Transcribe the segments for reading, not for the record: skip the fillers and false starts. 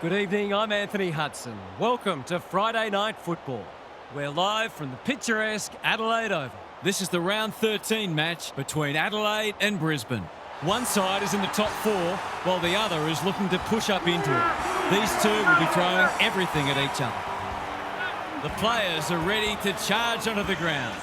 Good evening, I'm Anthony Hudson. Welcome to Friday Night Football. We're live from the picturesque Adelaide Oval. This is the round 13 match between Adelaide and Brisbane. One side is in the top four, while the other is looking to push up into it. These two will be throwing everything at each other. The players are ready to charge onto the ground.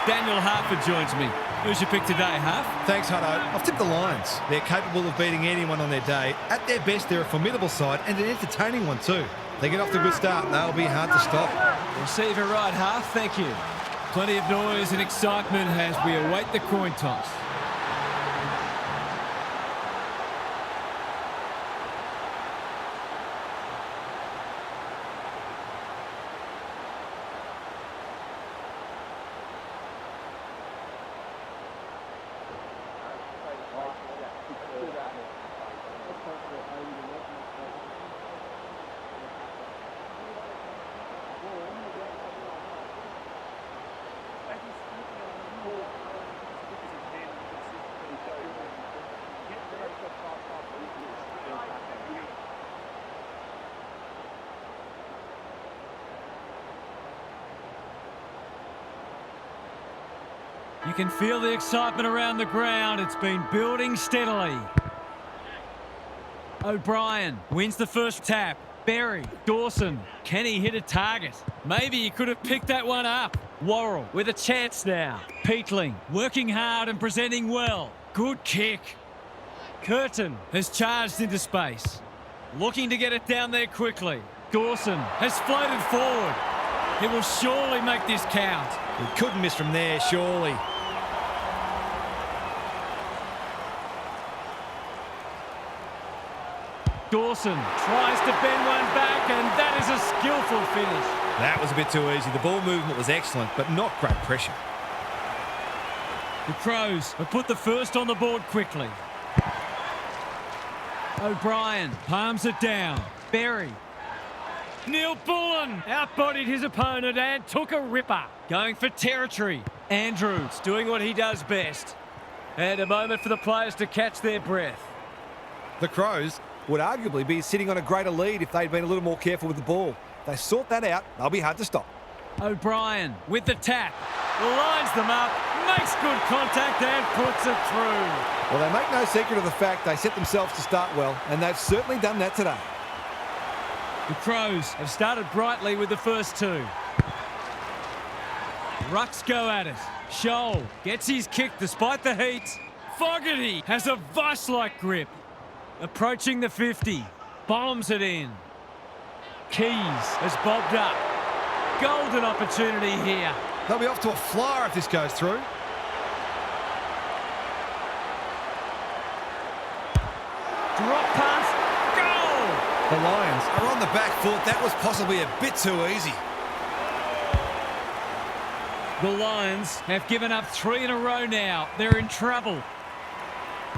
Daniel Harford joins me. Who's your pick today, Harf? Thanks, Hutto. I've tipped the Lions. They're capable of beating anyone on their day. At their best, they're a formidable side and an entertaining one too. They get off to a good start and they'll be hard to stop. Receiver right, Harf. Thank you. Plenty of noise and excitement as we await the coin toss. You can feel the excitement around the ground. It's been building steadily. O'Brien wins the first tap. Berry, Dawson, can he hit a target? Maybe he could have picked that one up. Worrell with a chance now. Peatling working hard and presenting well. Good kick. Curtin Has charged into space. Looking to get it down there quickly. Dawson has floated forward. He will surely make this count. He couldn't miss from there, surely. Dawson tries to bend one back, and that is a skillful finish. That was a bit too easy. The ball movement was excellent, but not great pressure. The Crows have put the first on the board quickly. O'Brien palms it down. Berry. Neil Bullen outbodied his opponent and took a ripper. Going for territory. Andrews doing what he does best. And a moment for the players to catch their breath. The Crows would arguably be sitting on a greater lead if they'd been a little more careful with the ball. They sort that out, they'll be hard to stop. O'Brien with the tap. Lines them up, makes good contact and puts it through. Well, they make no secret of the fact they set themselves to start well, and they've certainly done that today. The Crows have started brightly with the first two. Rucks go at it. Scholl gets his kick despite the heat. Fogarty has a vice-like grip. Approaching the 50. Bombs it in. Keys has bobbed up. Golden opportunity here. They'll be off to a flyer if this goes through. Drop pass, goal! The Lions are on the back foot. That was possibly a bit too easy. The Lions have given up 3 in a row now. They're in trouble.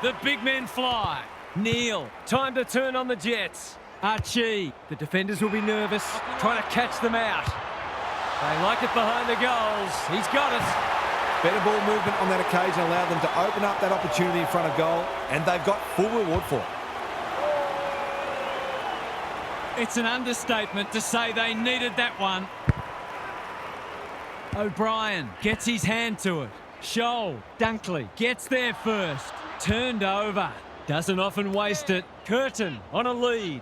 The big men fly. Neil, time to turn on the Jets. Archie. The defenders will be nervous, trying to catch them out. They like it behind the goals. He's got it. Better ball movement on that occasion allowed them to open up that opportunity in front of goal, and they've got full reward for it. It's an understatement to say they needed that one. O'Brien gets his hand to it. Scholl, Dunkley gets there first. Turned over. Doesn't often waste it. Curtin on a lead.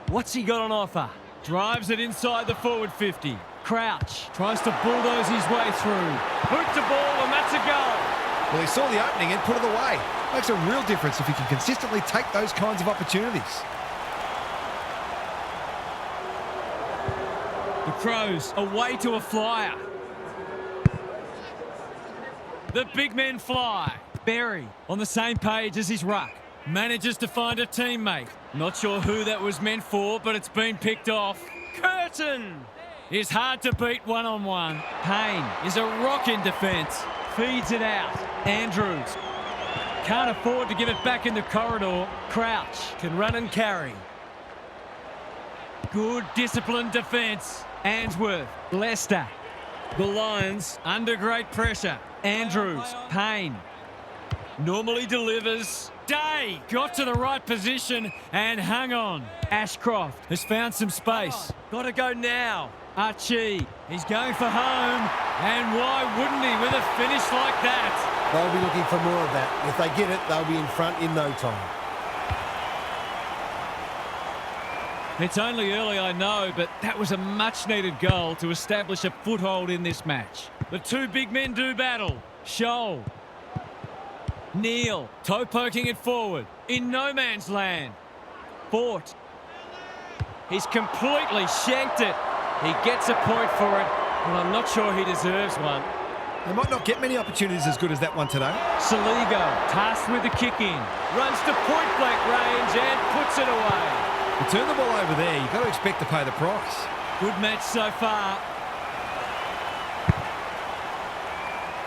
What's he got on offer? Drives it inside the forward 50. Crouch tries to bulldoze his way through. Boot to ball, and that's a goal. Well, he saw the opening and put it away. Makes a real difference if he can consistently take those kinds of opportunities. The Crows away to a flyer. The big men fly. Berry on the same page as his ruck. Manages to find a teammate. Not sure who that was meant for, but it's been picked off. Curtin is hard to beat one-on-one. Payne is a rock in defence. Feeds it out. Andrews can't afford to give it back in the corridor. Crouch can run and carry. Good disciplined defence. Answorth, Leicester. The Lions under great pressure. Andrews, Payne. Normally delivers. Day got to the right position and hung on. Ashcroft has found some space. Got to go now. Archie, he's going for home. And why wouldn't he with a finish like that? They'll be looking for more of that. If they get it, they'll be in front in no time. It's only early, I know, but that was a much-needed goal to establish a foothold in this match. The two big men do battle. Scholl. Neal, toe poking it forward. In no man's land. Fort. He's completely shanked it. He gets a point for it, but I'm not sure he deserves one. They might not get many opportunities as good as that one today. Saligo, tasked with the kick in. Runs to point-blank range and puts it away. You turn the ball over there, you've got to expect to pay the price. Good match so far.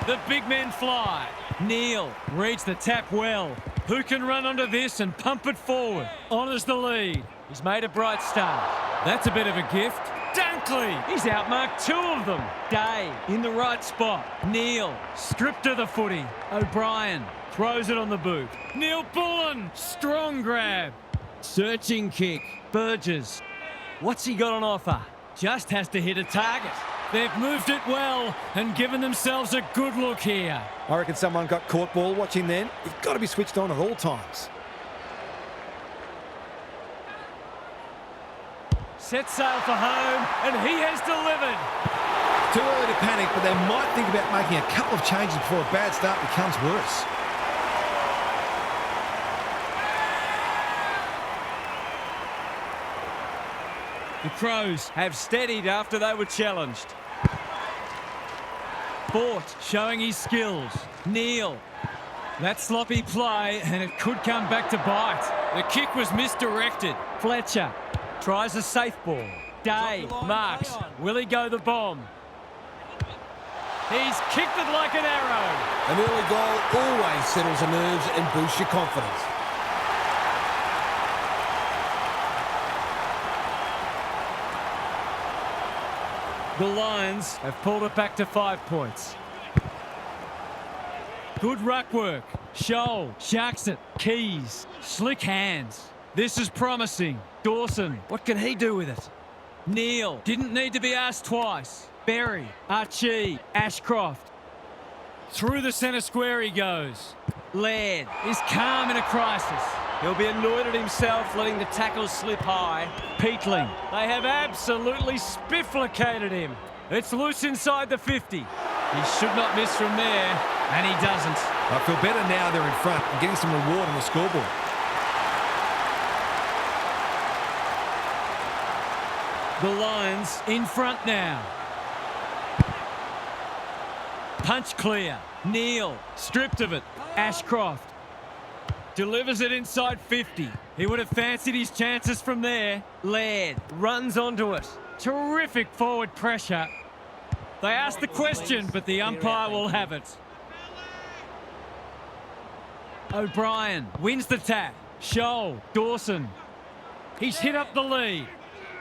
The big men fly. Neal reads the tap well. Who can run onto this and pump it forward? Honours the lead. He's made a bright start. That's a bit of a gift. Dunkley, he's outmarked two of them. Day in the right spot. Neal stripped of the footy. O'Brien throws it on the boot. Neil Bullen, strong grab. Searching kick. Burgess. What's he got on offer? Just has to hit a target. They've moved it well and given themselves a good look here. I reckon someone got caught ball watching then. You've got to be switched on at all times. Set sail for home, and he has delivered. Too early to panic, but they might think about making a couple of changes before a bad start becomes worse. The Crows have steadied after they were challenged. Fort showing his skills. Neal. That sloppy play, and it could come back to bite. The kick was misdirected. Fletcher tries a safe ball. Day marks. Will he go the bomb? He's kicked it like an arrow. An early goal always settles the nerves and boosts your confidence. The Lions have pulled it back to 5 points. Good ruck work. Scholl sharks it. Keys. Slick hands. This is promising. Dawson. What can he do with it? Neal. Didn't need to be asked twice. Berry. Archie. Ashcroft. Through the centre square he goes. Laird is calm in a crisis. He'll be annoyed at himself letting the tackle slip high. Peatling. They have absolutely spifflicated him. It's loose inside the 50. He should not miss from there, and he doesn't. I feel better now they're in front and getting some reward on the scoreboard. The Lions in front now. Punch clear. Neal stripped of it. Ashcroft delivers it inside 50. He would have fancied his chances from there. Laird runs onto it. Terrific forward pressure. They asked the question, but the umpire will have it. O'Brien wins the tap. Scholl, Dawson. He's hit up the lead.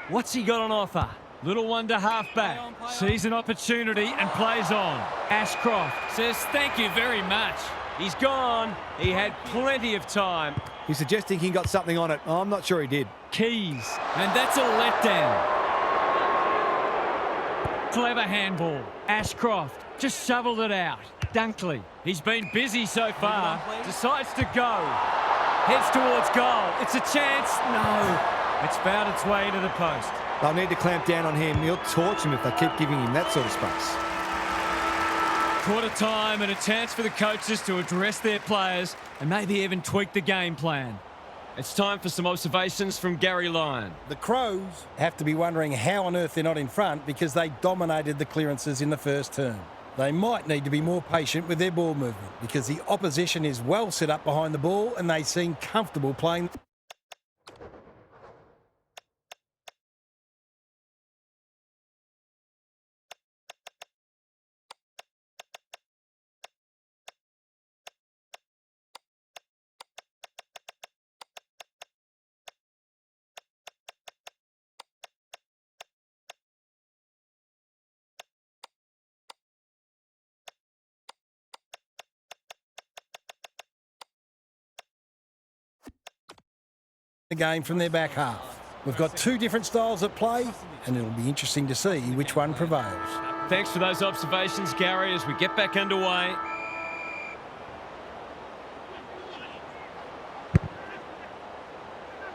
What's he got on offer? Little one to half back. Sees an opportunity and plays on. Ashcroft says thank you very much. He's gone. He had plenty of time. He's suggesting he got something on it. I'm not sure he did. Keys. And that's a letdown. Clever handball. Ashcroft just shoveled it out. Dunkley. He's been busy so far. Decides to go. Heads towards goal. It's a chance. No. It's found its way into the post. They'll need to clamp down on him. He'll torch him if they keep giving him that sort of space. Quarter time and a chance for the coaches to address their players and maybe even tweak the game plan. It's time for some observations from Gary Lyon. The Crows have to be wondering how on earth they're not in front because they dominated the clearances in the first term. They might need to be more patient with their ball movement because the opposition is well set up behind the ball and they seem comfortable playing. the game from their back half. We've got two different styles at play, and it'll be interesting to see which one prevails. Thanks for those observations, Gary, as we get back underway.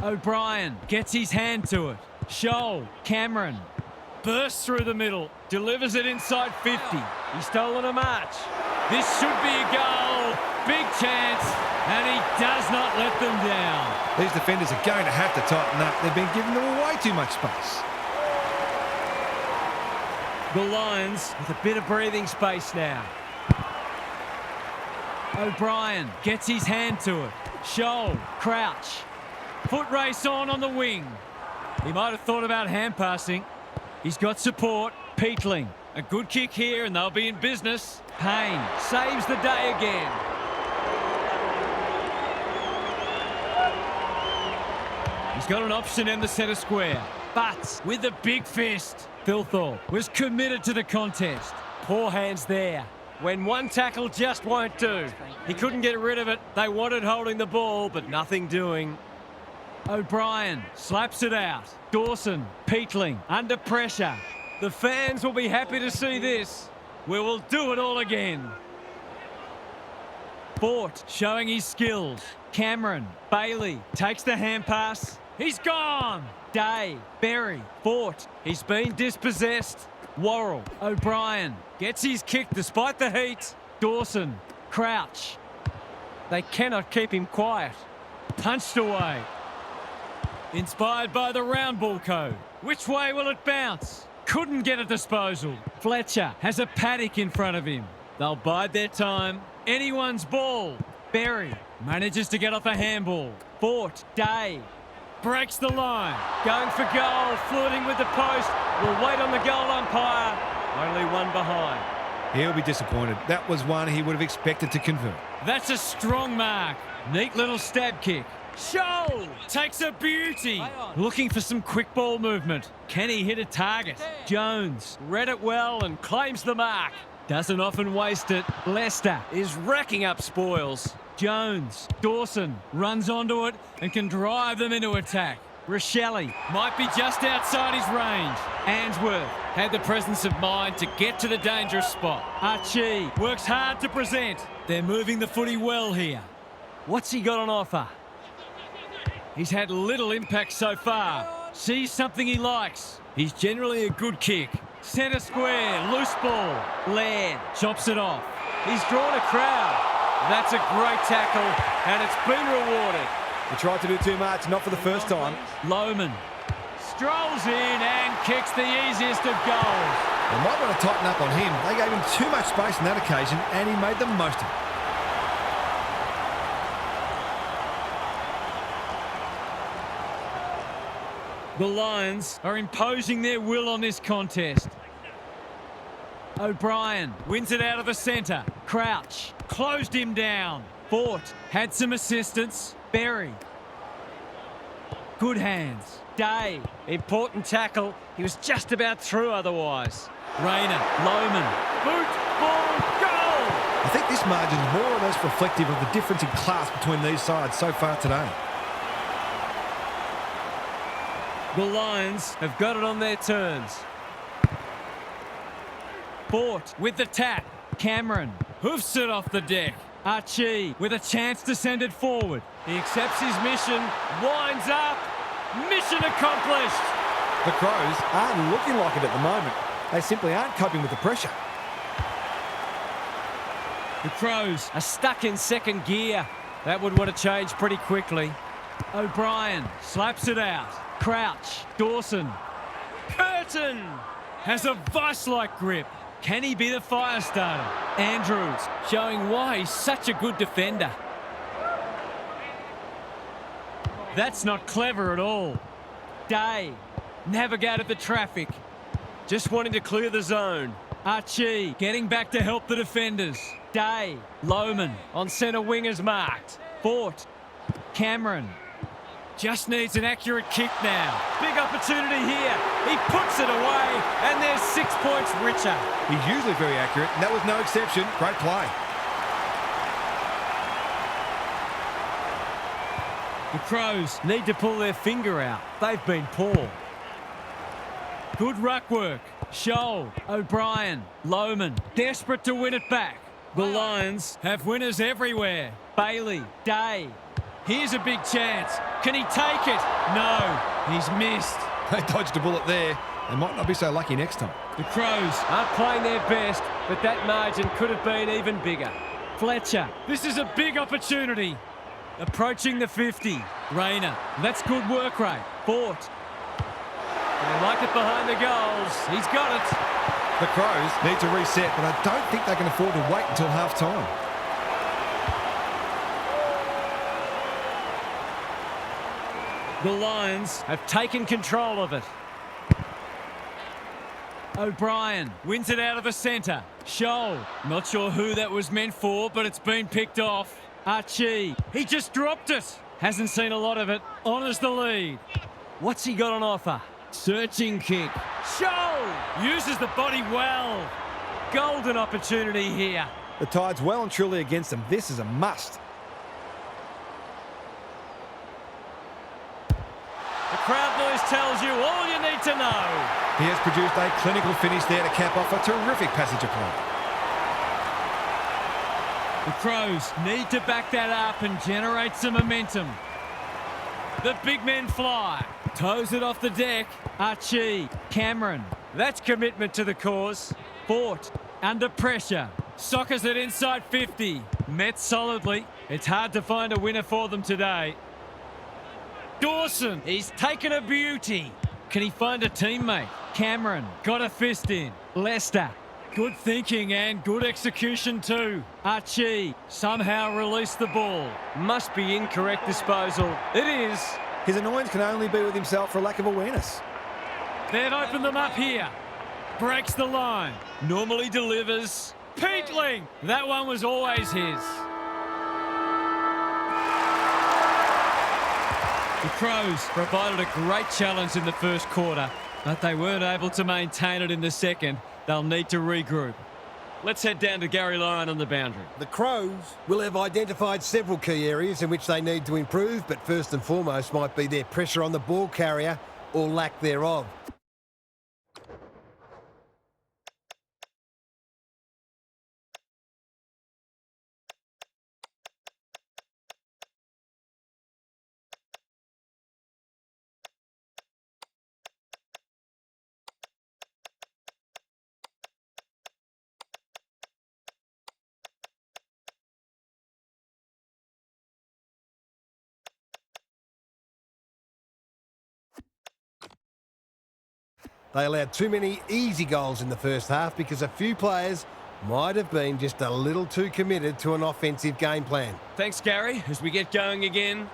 O'Brien gets his hand to it. Shoal, Cameron. Bursts through the middle, delivers it inside 50. He's stolen a march. This should be a goal. Big chance. And he does not let them down. These defenders are going to have to tighten up. They've been giving them way too much space. The Lions with a bit of breathing space now. O'Brien gets his hand to it. Shoal, Crouch. Foot race on the wing. He might have thought about hand passing. He's got support. Peatling. A good kick here and they'll be in business. Payne saves the day again. He's got an option in the centre square. But with a big fist. Thilthorpe was committed to the contest. Poor hands there. When one tackle just won't do. He couldn't get rid of it. They wanted holding the ball, but nothing doing. O'Brien slaps it out. Dawson, Peatling, under pressure. The fans will be happy to see this. We will do it all again. Fort showing his skills. Cameron, Bailey takes the hand pass. He's gone. Day, Berry, Fort. He's been dispossessed. Worrell, O'Brien gets his kick despite the heat. Dawson, Crouch. They cannot keep him quiet. Punched away. Inspired by the round ball code. Which way will it bounce? Couldn't get a disposal. Fletcher has a paddock in front of him. They'll bide their time. Anyone's ball. Berry manages to get off a handball. Fort, Day. Breaks the line. Going for goal. Flirting with the post. Will wait on the goal umpire. Only one behind. He'll be disappointed. That was one he would have expected to convert. That's a strong mark. Neat little stab kick. Shoal takes a beauty. Looking for some quick ball movement. Can he hit a target? Jones read it well and claims the mark. Doesn't often waste it. Leicester is racking up spoils. Jones, Dawson runs onto it and can drive them into attack. Rochelle might be just outside his range. Answorth had the presence of mind to get to the dangerous spot. Archie works hard to present. They're moving the footy well here. What's he got on offer? He's had little impact so far. Sees something he likes. He's generally a good kick. Centre square, loose ball. Laird chops it off. He's drawn a crowd. That's a great tackle, and it's been rewarded. He tried to do too much, not for the first time. Lohman strolls in and kicks the easiest of goals. They might want to tighten up on him. They gave him too much space on that occasion, and he made the most of it. The Lions are imposing their will on this contest. O'Brien wins it out of the centre. Crouch closed him down. Fort had some assistance. Berry. Good hands. Day. Important tackle. He was just about through otherwise. Rayner. Lohman. Boot. Ball. Goal. I think this margin is more or less reflective of the difference in class between these sides so far today. The Lions have got it on their terms. Fort with the tap. Cameron hoofs it off the deck. Archie with a chance to send it forward. He accepts his mission, winds up. Mission accomplished. The Crows aren't looking like it at the moment. They simply aren't coping with the pressure. The Crows are stuck in second gear. That would want to change pretty quickly. O'Brien slaps it out. Crouch. Dawson. Curtin has a vice-like grip. Can he be the fire starter? Andrews showing why he's such a good defender. That's not clever at all. Day navigated the traffic. Just wanting to clear the zone. Archie getting back to help the defenders. Day. Lohman on centre wing is marked. Fort. Cameron. Just needs an accurate kick now. Big opportunity here. He puts it away, and they're 6 points richer. He's usually very accurate, and that was no exception. Great play. The Crows need to pull their finger out. They've been poor. Good ruck work. Scholl, O'Brien, Lohman, desperate to win it back. The Lions have winners everywhere. Bailey, Day. Here's a big chance. Can he take it? No, he's missed. They dodged a bullet there. They might not be so lucky next time. The Crows aren't playing their best, but that margin could have been even bigger. Fletcher, this is a big opportunity. Approaching the 50. Rayner, that's good work rate. Fort. They like it behind the goals. He's got it. The Crows need to reset, but I don't think they can afford to wait until half-time. The Lions have taken control of it. O'Brien wins it out of the centre. Scholl, not sure who that was meant for, but it's been picked off. Archie, he just dropped it. Hasn't seen a lot of it. Honours the lead. What's he got on offer? Searching kick. Scholl uses the body well. Golden opportunity here. The Tide's well and truly against them. This is a must. The crowd noise tells you all you need to know. He has produced a clinical finish there to cap off a terrific passage of play. The Crows need to back that up and generate some momentum. The big men fly. Toes it off the deck. Archie, Cameron. That's commitment to the cause. Fort, under pressure. Soccers it inside 50. Met solidly. It's hard to find a winner for them today. Dawson, he's taken a beauty. Can he find a teammate? Cameron, got a fist in. Lester, good thinking and good execution too. Archie, somehow released the ball. Must be incorrect disposal. It is. His annoyance can only be with himself for lack of awareness. They've opened them up here. Breaks the line. Normally delivers. Peatling, that one was always his. The Crows provided a great challenge in the first quarter, but they weren't able to maintain it in the second. They'll need to regroup. Let's head down to Gary Lyon on the boundary. The Crows will have identified several key areas in which they need to improve, but first and foremost might be their pressure on the ball carrier or lack thereof. They allowed too many easy goals in the first half because a few players might have been just a little too committed to an offensive game plan. Thanks, Gary, as we get going again.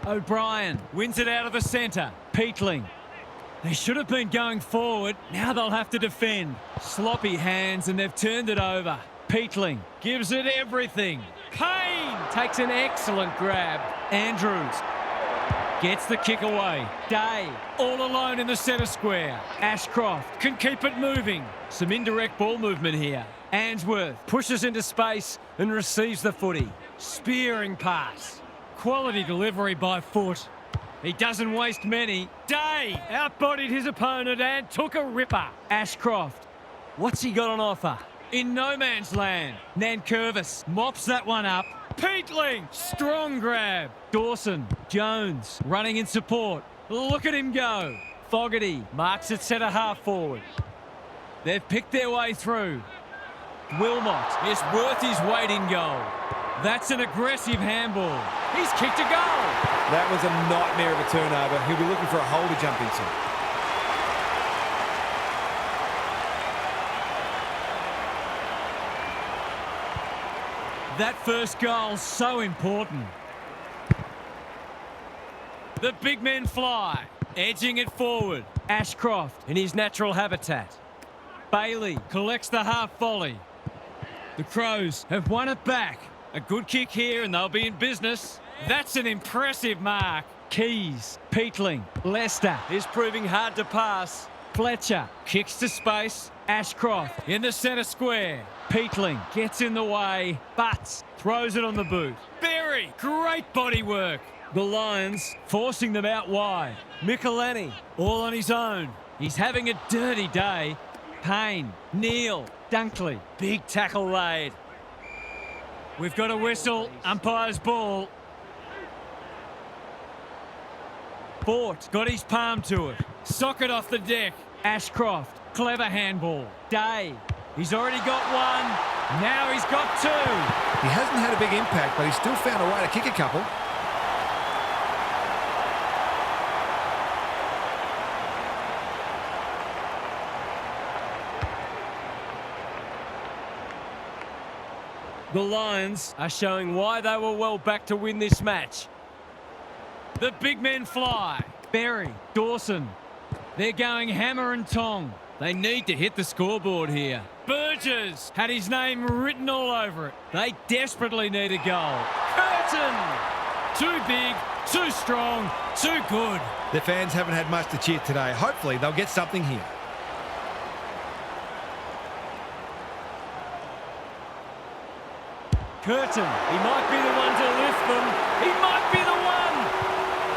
O'Brien wins it out of the centre. Peatling. They should have been going forward. Now they'll have to defend. Sloppy hands and they've turned it over. Peatling gives it everything. Payne takes an excellent grab. Andrews gets the kick away. Day all alone in the centre square. Ashcroft can keep it moving. Some indirect ball movement here. Answorth pushes into space and receives the footy. Spearing pass. Quality delivery by Foot. He doesn't waste many. Day outbodied his opponent and took a ripper. Ashcroft. What's he got on offer? In no man's land. Nankervis mops that one up. Peatling, strong grab. Dawson, Jones running in support. Look at him go. Fogarty marks it centre half forward. They've picked their way through. Wilmot is worth his weight in goal. That's an aggressive handball. He's kicked a goal. That was a nightmare of a turnover. He'll be looking for a hole to jump into. That first goal's so important. The big men fly, edging it forward. Ashcroft in his natural habitat. Bailey collects the half volley. The Crows have won it back. A good kick here and they'll be in business. That's an impressive mark. Keys, Peatling, Lester is proving hard to pass. Fletcher kicks to space. Ashcroft in the centre square. Peatling gets in the way. Butts throws it on the boot. Berry, great body work. The Lions forcing them out wide. Michelini all on his own. He's having a dirty day. Payne, Neal, Dunkley, big tackle laid. We've got a whistle, umpire's ball. Fort got his palm to it. Socket off the deck. Ashcroft, clever handball. Day, he's already got one. Now he's got two. He hasn't had a big impact, but he's still found a way to kick a couple. The Lions are showing why they were well back to win this match. The big men fly. Berry, Dawson. They're going hammer and tong. They need to hit the scoreboard here. Burgess had his name written all over it. They desperately need a goal. Curtin! Too big, too strong, too good. The fans haven't had much to cheer today. Hopefully they'll get something here. Curtin, he might be the one to lift them. He might be the one.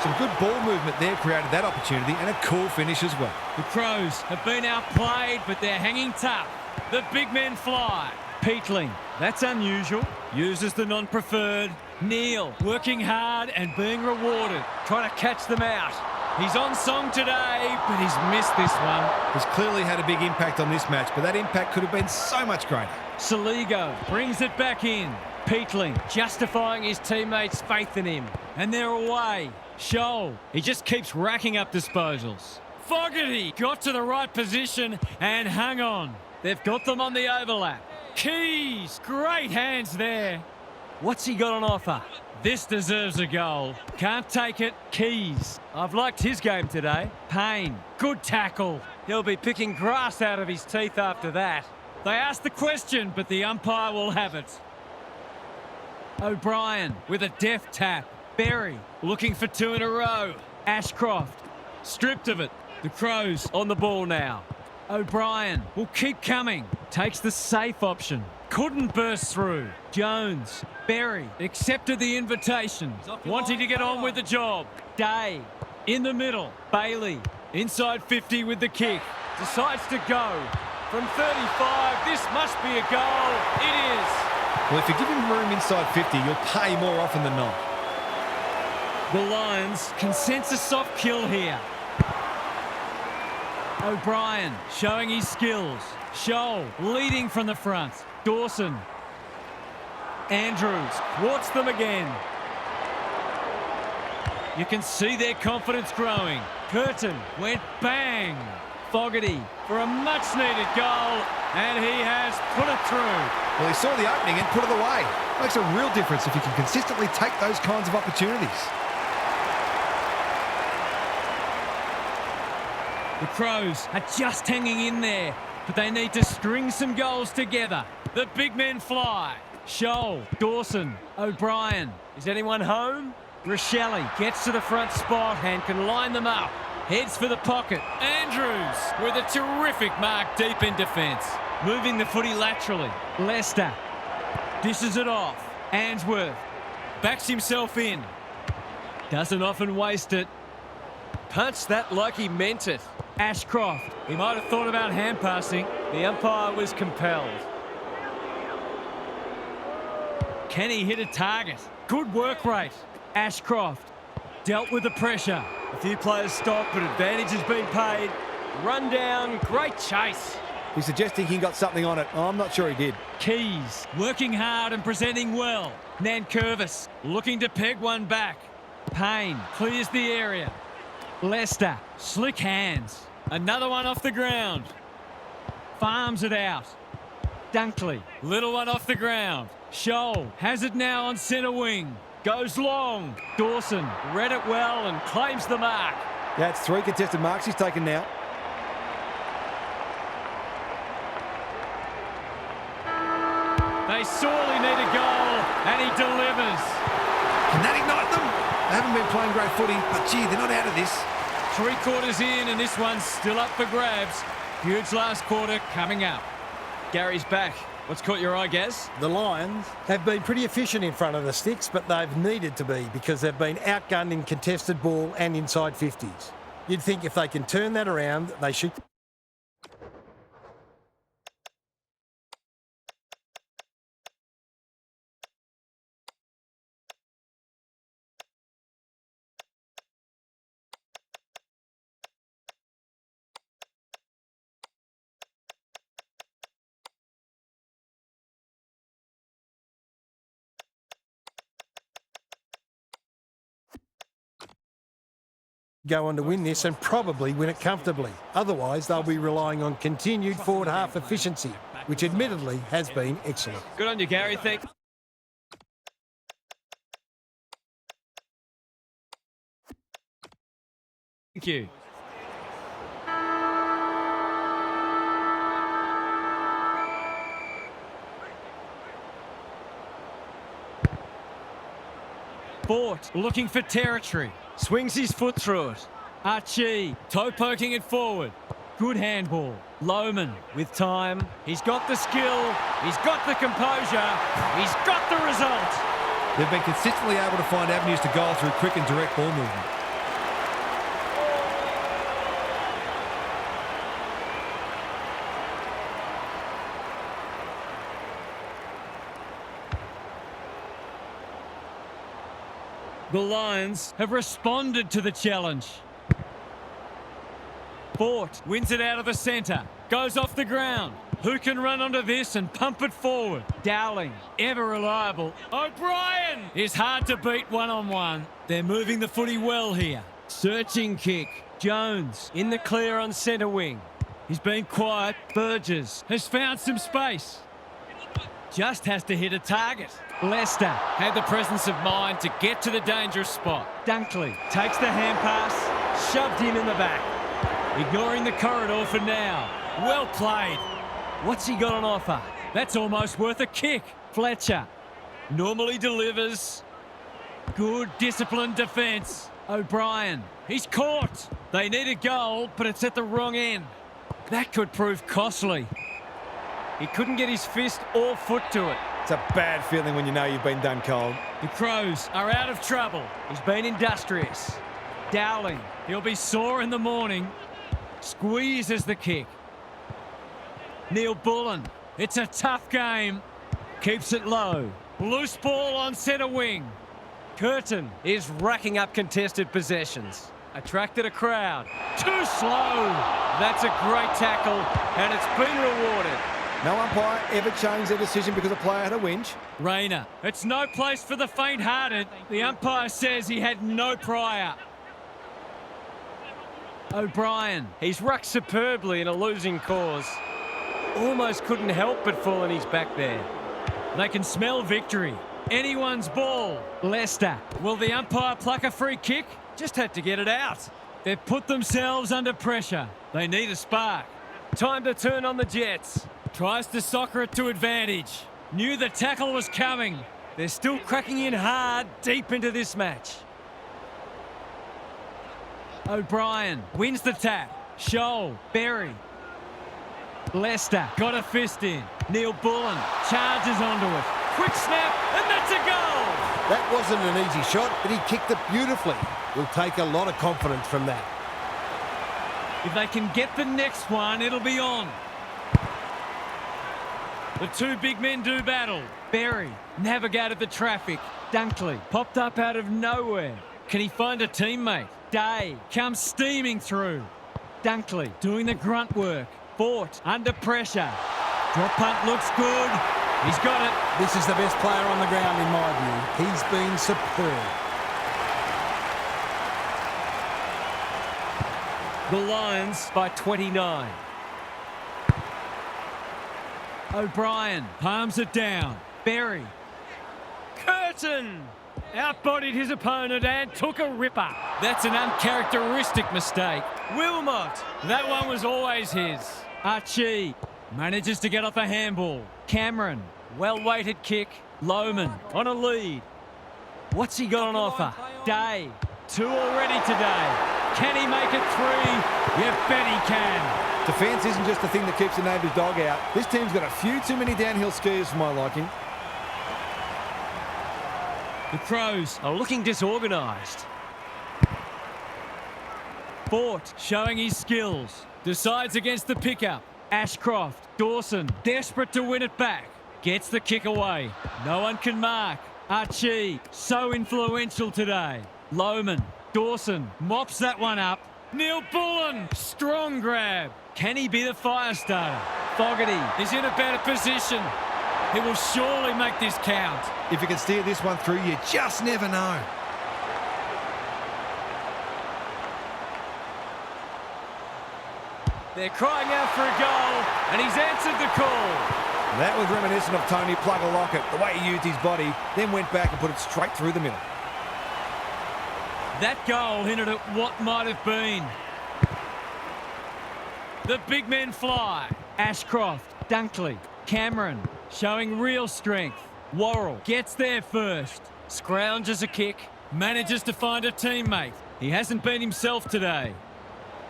Some good ball movement there created that opportunity, and a cool finish as well. The Crows have been outplayed, but they're hanging tough. The big men fly. Peatling, that's unusual. Uses the non-preferred. Neal, working hard and being rewarded. Trying to catch them out. He's on song today, but he's missed this one. He's clearly had a big impact on this match, but that impact could have been so much greater. Saligo brings it back in. Peatling justifying his teammates' faith in him. And they're away. Scholl, he just keeps racking up disposals. Fogarty got to the right position and hung on. They've got them on the overlap. Keys, great hands there. What's he got on offer? This deserves a goal. Can't take it. Keys. I've liked his game today. Payne, good tackle. He'll be picking grass out of his teeth after that. They asked the question, but the umpire will have it. O'Brien with a deft tap. Berry looking for two in a row. Ashcroft stripped of it. The Crows on the ball now. O'Brien will keep coming. Takes the safe option. Couldn't burst through. Jones. Berry accepted the invitation. Wanting to get on with the job. Day in the middle. Bailey inside 50 with the kick. Decides to go. From 35, this must be a goal. It is. Well, if you give him room inside 50, you'll pay more often than not. The Lions can sense a soft kill here. O'Brien showing his skills. Scholl leading from the front. Dawson. Andrews thwarts them again. You can see their confidence growing. Curtin went bang. Fogarty for a much-needed goal, and he has put it through. Well, he saw the opening and put it away. Makes a real difference if you can consistently take those kinds of opportunities. The Crows are just hanging in there, but they need to string some goals together. The big men fly. Scholl, Dawson, O'Brien. Is anyone home? Rochelle gets to the front spot and can line them up. Heads for the pocket. Andrews with a terrific mark deep in defence. Moving the footy laterally. Lester dishes it off. Answorth backs himself in. Doesn't often waste it. Punched that like he meant it. Ashcroft, he might have thought about hand passing. The umpire was compelled. Can he hit a target? Good work rate. Ashcroft dealt with the pressure. A few players stopped, but advantage has been paid. Run down, great chase. He's suggesting he got something on it. Oh, I'm not sure he did. Keys working hard and presenting well. Nankervis looking to peg one back. Payne clears the area. Lester, slick hands. Another one off the ground. Farms it out. Dunkley, little one off the ground. Scholl has it now on centre wing. Goes long. Dawson read it well and claims the mark. That's 3 contested marks he's taken now. They sorely need a goal, and he delivers. Can that ignite them? They haven't been playing great footy, but gee, they're not out of this. Three quarters in, and this one's still up for grabs. Huge last quarter coming up. Gary's back. What's caught your eye, Gaz? The Lions have been pretty efficient in front of the sticks, but they've needed to be because they've been outgunned in contested ball and inside 50s. You'd think if they can turn that around, they should... go on to win this and probably win it comfortably. Otherwise, they'll be relying on continued forward half efficiency, which admittedly has been excellent. Good on you, Gary. Thank you. Bort looking for territory. Swings his foot through it. Archie, toe poking it forward. Good handball. Lohman with time. He's got the skill. He's got the composure. He's got the result. They've been consistently able to find avenues to goal through quick and direct ball movement. The Lions have responded to the challenge. Bort wins it out of the centre. Goes off the ground. Who can run onto this and pump it forward? Dowling, ever reliable. O'Brien is hard to beat one-on-one. They're moving the footy well here. Searching kick. Jones in the clear on centre wing. He's been quiet. Burgess has found some space. Just has to hit a target. Leicester had the presence of mind to get to the dangerous spot. Dunkley takes the hand pass, shoved him in the back. Ignoring the corridor for now. Well played. What's he got on offer? That's almost worth a kick. Fletcher normally delivers. Good disciplined defence. O'Brien, he's caught. They need a goal, but it's at the wrong end. That could prove costly. He couldn't get his fist or foot to it. It's a bad feeling when you know you've been done cold. The Crows are out of trouble. He's been industrious. Dowling, he'll be sore in the morning. Squeezes the kick. Neil Bullen, it's a tough game. Keeps it low. Loose ball on centre wing. Curtin is racking up contested possessions. Attracted a crowd. Too slow. That's a great tackle, and it's been rewarded. No umpire ever changed their decision because a player had a whinge. Rayner, it's no place for the faint-hearted. The umpire says he had no prior. O'Brien, he's rucked superbly in a losing cause. Almost couldn't help but fall on his back there. They can smell victory. Anyone's ball. Leicester, will the umpire pluck a free kick? Just had to get it out. They've put themselves under pressure. They need a spark. Time to turn on the Jets. Tries to soccer it to advantage. Knew the tackle was coming. They're still cracking in hard deep into this match. O'Brien wins the tap. Scholl, Berry. Leicester got a fist in. Neil Bullen charges onto it. Quick snap, and that's a goal! That wasn't an easy shot, but he kicked it beautifully. He'll take a lot of confidence from that. If they can get the next one, it'll be on. The two big men do battle. Berry navigated the traffic. Dunkley popped up out of nowhere. Can he find a teammate? Day comes steaming through. Dunkley doing the grunt work. Bort under pressure. Drop punt looks good. He's got it. This is the best player on the ground in my view. He's been superb. The Lions by 29. O'Brien palms it down. Berry. Curtin outbodied his opponent and took a ripper. That's an uncharacteristic mistake. Wilmot, that one was always his. Archie manages to get off a handball. Cameron, well-weighted kick. Lohman on a lead. What's he got on offer? Day, two already today. Can he make it 3? You bet he can. Defence isn't just the thing that keeps the neighbour's dog out. This team's got a few too many downhill skiers for my liking. The Crows are looking disorganised. Fort showing his skills. Decides against the pickup. Ashcroft, Dawson, desperate to win it back. Gets the kick away. No one can mark. Archie, so influential today. Lohman, Dawson, mops that one up. Neil Bullen, strong grab. Can he be the fire starter? Fogarty is in a better position. He will surely make this count. If you can steer this one through, you just never know. They're crying out for a goal, and he's answered the call. That was reminiscent of Tony Plugger-Lockett, the way he used his body, then went back and put it straight through the middle. That goal hinted at what might have been. The big men fly. Ashcroft, Dunkley, Cameron showing real strength. Worrell gets there first. Scrounges a kick. Manages to find a teammate. He hasn't been himself today.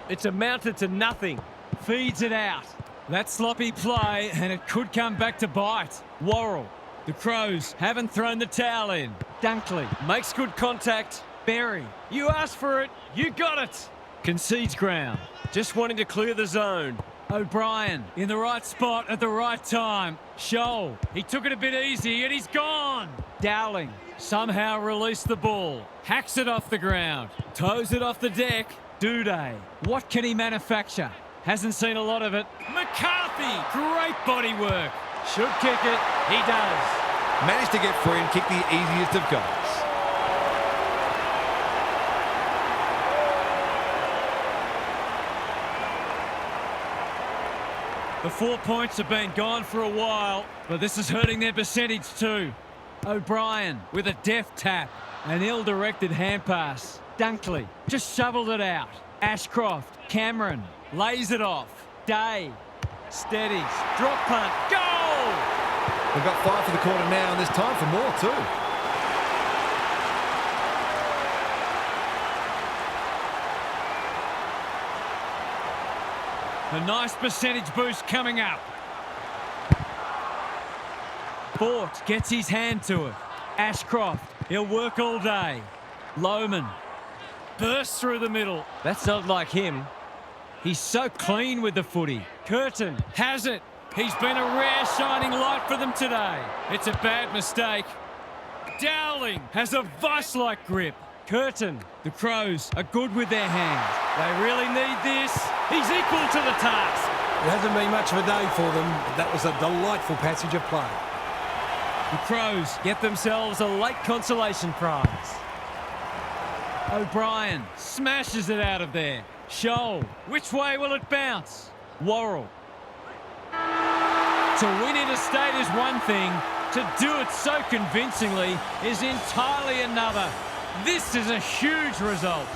It's amounted to nothing. Feeds it out. That sloppy play, and it could come back to bite. Worrell. The Crows haven't thrown the towel in. Dunkley makes good contact. Berry, you asked for it, you got it. Concedes ground, just wanting to clear the zone. O'Brien in the right spot at the right time. Scholl, he took it a bit easy and he's gone. Dowling somehow released the ball. Hacks it off the ground. Toes it off the deck. Duday, what can he manufacture? Hasn't seen a lot of it. McCarthy, great body work. Should kick it, he does. Managed to get free and kick the easiest of goals. The 4 points have been gone for a while, but this is hurting their percentage too. O'Brien with a deft tap. An ill-directed hand pass. Dunkley just shoveled it out. Ashcroft, Cameron lays it off. Day steadies. Drop punt. Goal! We've got 5 for the quarter now, and there's time for more too. A nice percentage boost coming up. Fort gets his hand to it. Ashcroft, he'll work all day. Lohman bursts through the middle. That's not like him. He's so clean with the footy. Curtin has it. He's been a rare shining light for them today. It's a bad mistake. Dowling has a vice-like grip. Curtin, the Crows are good with their hands. They really need this. He's equal to the task. It hasn't been much of a day for them, but that was a delightful passage of play. The Crows get themselves a late consolation prize. O'Brien smashes it out of there. Scholl, which way will it bounce? Worrell. To win interstate is one thing. To do it so convincingly is entirely another. This is a huge result.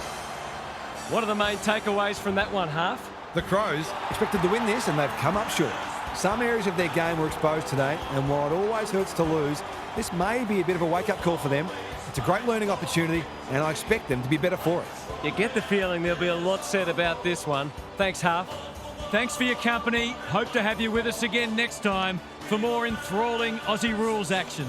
What are the main takeaways from that one, Half? The Crows expected to win this, and they've come up short. Some areas of their game were exposed today, and while it always hurts to lose, this may be a bit of a wake-up call for them. It's a great learning opportunity, and I expect them to be better for it. You get the feeling there'll be a lot said about this one. Thanks, Half. Thanks for your company. Hope to have you with us again next time for more enthralling Aussie rules action.